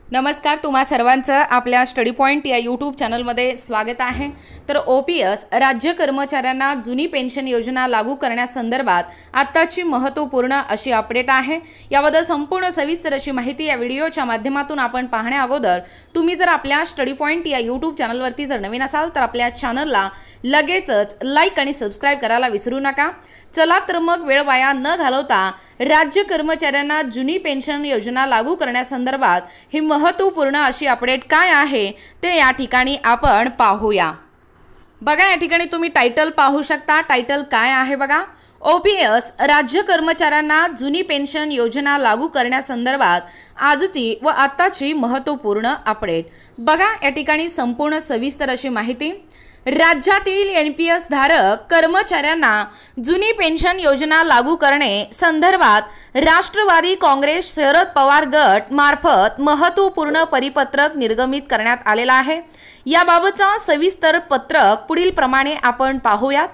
नमस्कार, तुम्हा सर्वांचं आपल्या स्टडी पॉइंट या यूट्यूब चॅनलमध्ये स्वागत आहे। तर ओपीएस राज्य कर्मचाऱ्यांना जुनी पेन्शन योजना लागू करण्यासंदर्भात आताची महत्त्वपूर्ण अशी अपडेट आहे। याबद्दल संपूर्ण सविस्तर अशी माहिती या व्हिडिओच्या माध्यमातून आपण पाहण्या अगोदर तुम्ही जर आपल्या स्टडी पॉइंट या यूट्यूब चॅनलवरती जर नवीन असाल तर आपल्या चॅनलला लगेचच लाईक आणि सबस्क्राइब करायला विसरू नका। चला तर मग वेळ वाया न घालवता राज्य कर्मचाऱ्यांना जुनी पेन्शन योजना लागू करण्यासंदर्भात ही महत्त्वपूर्ण अशी अपडेट काय आहे ते या ठिकाणी आपण पाहूया। बघा, या ठिकाणी तुम्ही टायटल पाहू शकता। टायटल काय आहे बघा, ओपीएस राज्य कर्मचाऱ्यांना जुनी पेन्शन योजना लागू करण्यासंदर्भात आजची व आताची महत्त्वपूर्ण अपडेट। बघा, या ठिकाणी संपूर्ण सविस्तर अशी माहिती। राज्यातील एनपीएस धारक कर्मचाऱ्यांना जुनी पेन्शन योजना लागू करणे संदर्भात राष्ट्रवादी काँग्रेस शरद पवार गट मार्फत महत्त्वपूर्ण परिपत्रक निर्गमित करण्यात आलेला आहे। याबाबतचा सविस्तर पत्रक पुढील प्रमाणे आपण पाहूयात।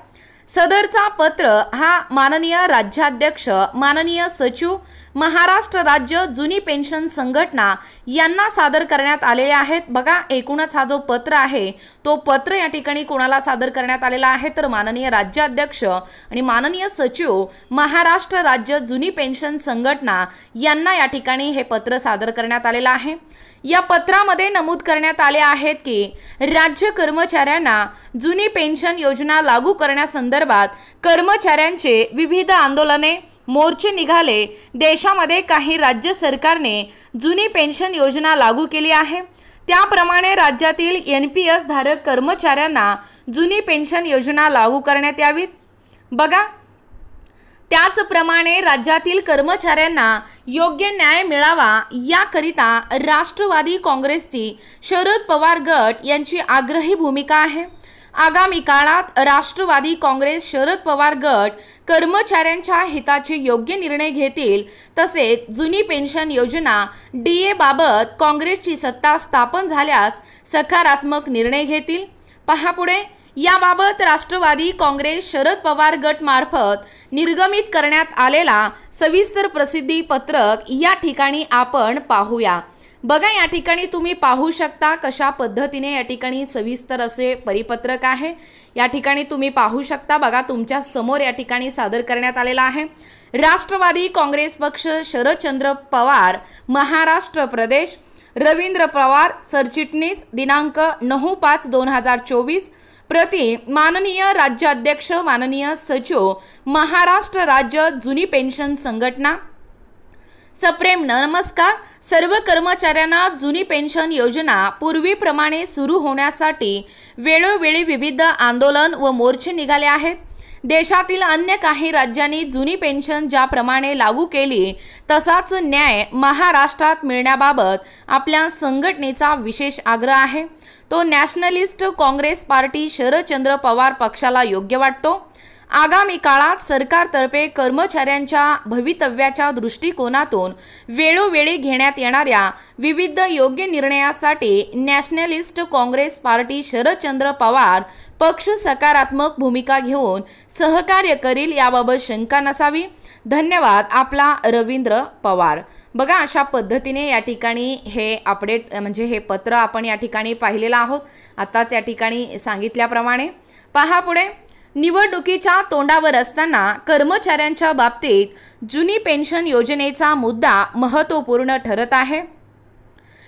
सदरचा पत्र हा माननीय राज्याध्यक्ष, माननीय सचिव, महाराष्ट्र राज्य जुनी पेन्शन संघटना यांना सादर करण्यात आलेले आहेत। बघा, एकूणच हा जो पत्र आहे तो पत्र या ठिकाणी कोणाला सादर करण्यात आलेला आहे तर माननीय राज्याध्यक्ष आणि माननीय सचिव, महाराष्ट्र राज्य जुनी पेन्शन संघटना यांना या ठिकाणी हे पत्र सादर करण्यात आलेलं आहे। या पत्रामध्ये नमूद करण्यात आले आहेत की राज्य कर्मचाऱ्यांना जुनी पेन्शन योजना लागू करण्यासंदर्भात कर्मचाऱ्यांचे विविध आंदोलने, मोर्चे निघाले। देशामध्ये काही राज्य सरकारने जुनी पेन्शन योजना लागू केली आहे। त्याप्रमाणे राज्यातील एनपीएस धारक कर्मचाऱ्यांना जुनी पेन्शन योजना लागू करण्यात यावी। बघा, त्याचप्रमाणे राज्यातील कर्मचाऱ्यांना योग्य न्याय मिळावा याकरिता राष्ट्रवादी काँग्रेसची शरद पवार गट यांची आग्रही भूमिका आहे। आगामी काळात राष्ट्रवादी काँग्रेस शरद पवार गट कर्मचाऱ्यांच्या हिताचे योग्य निर्णय घेतील, तसेच जुनी पेन्शन योजना डीए बाबत काँग्रेसची सत्ता स्थापन झाल्यास सकारात्मक निर्णय घेतील। पहा पुढे, याबाबत राष्ट्रवादी काँग्रेस शरद पवार गट मार्फत निर्गमित करण्यात आलेला सविस्तर प्रसिद्धी पत्रक या ठिकाणी आपण पाहूया। बघा, या ठिकाणी तुम्ही पाहू शकता कशा पद्धतीने या ठिकाणी सविस्तर असे परिपत्रक आहे। या ठिकाणी तुम्ही पाहू शकता, बघा तुमच्या समोर या ठिकाणी सादर करण्यात आलेला आहे। राष्ट्रवादी काँग्रेस पक्ष शरदचंद्र पवार महाराष्ट्र प्रदेश, रवींद्र पवार सरचिटणीस, दिनांक 9/5/2024, प्रति माननीय राज्याध्यक्ष, माननीय सचिव, महाराष्ट्र राज्य जुनी पेन्शन संघटना। सप्रेम नमस्कार। सर्व कर्मचाऱ्यांना जुनी पेन्शन योजना पूर्वीप्रमाणे सुरू होण्यासाठी वेळोवेळी विविध आंदोलन व मोर्चे निघाले आहेत। देशातील अन्य काही राज्यांनी जुनी पेन्शन ज्याप्रमाणे लागू केली तसाच न्याय महाराष्ट्रात मिळण्याबाबत आपल्या संघटनेचा विशेष आग्रह आहे। तो नॅशनलिस्ट काँग्रेस पार्टी शरदचंद्र पवार पक्षाला योग्य वाटतो। आगामी काळात सरकारतर्फे कर्मचाऱ्यांच्या भवितव्याच्या दृष्टिकोनातून वेळोवेळी घेण्यात येणाऱ्या विविध योग्य निर्णयासाठी नॅशनलिस्ट काँग्रेस पार्टी शरदचंद्र पवार पक्ष सकारात्मक भूमिका घेऊन सहकार्य करील, याबाबत शंका नसावी। धन्यवाद, आपला रवींद्र पवार। बघा, अशा पद्धतीने या ठिकाणी हे अपडेट म्हणजे हे पत्र आपण या ठिकाणी पाहिलेलं आहोत। आताच या ठिकाणी सांगितल्याप्रमाणे पहा पुढे, निवडणुकीच्या तोंडावर असताना कर्मचाऱ्यांच्या बाबतीत जुनी पेन्शन योजनेचा मुद्दा महत्त्वपूर्ण ठरत आहे।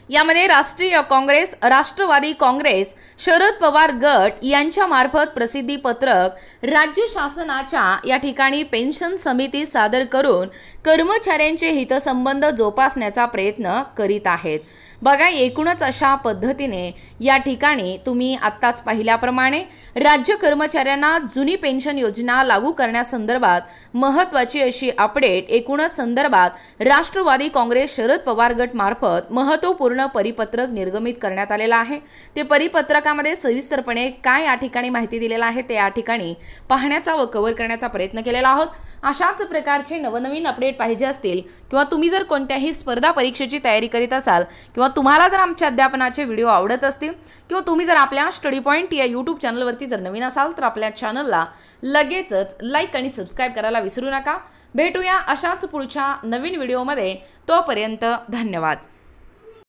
यामध्ये राष्ट्रीय काँग्रेस, राष्ट्रवादी काँग्रेस, शरद पवार गट यांच्या मार्फत प्रसिद्धी पत्रक राज्य शासनाच्या या ठिकाणी पेन्शन समिती सादर करून कर्मचाऱ्यांचे हितसंबंध जोपासण्याचा प्रयत्न करीत आहेत। बघा, एकूणच अशा पद्धतीने या ठिकाणी तुम्ही आत्ताच पाहिल्याप्रमाणे राज्य कर्मचाऱ्यांना जुनी पेन्शन योजना लागू करण्यासंदर्भात महत्त्वाची अशी अपडेट एकूणच संदर्भात राष्ट्रवादी काँग्रेस शरद पवार गट मार्फत महत्त्वपूर्ण परिपत्रक निर्गमित करण्यात आलेला आहे। ते परिपत्रकामध्ये सविस्तरपणे काय या ठिकाणी माहिती दिलेला आहे ते या ठिकाणी पाहण्याचा व कव्हर करण्याचा प्रयत्न केलेला आहोत। अशाच प्रकारचे नवनवीन अपडेट पाहिजे असतील किंवा तुम्ही जर कोणत्याही स्पर्धा परीक्षेची तयारी करीत असाल किंवा तुम्हाला जर आमच्या अध्यापनाचे व्हिडिओ आवडत असतील किंवा तुम्ही जर आपल्या स्टडी पॉइंट या यूट्यूब चॅनलवरती जर नवीन असाल तर आपल्या चॅनलला लगेचच लाईक आणि सबस्क्राइब करायला विसरू नका। भेटूया अशाच पुढच्या नवीन व्हिडिओमध्ये। तोपर्यंत धन्यवाद।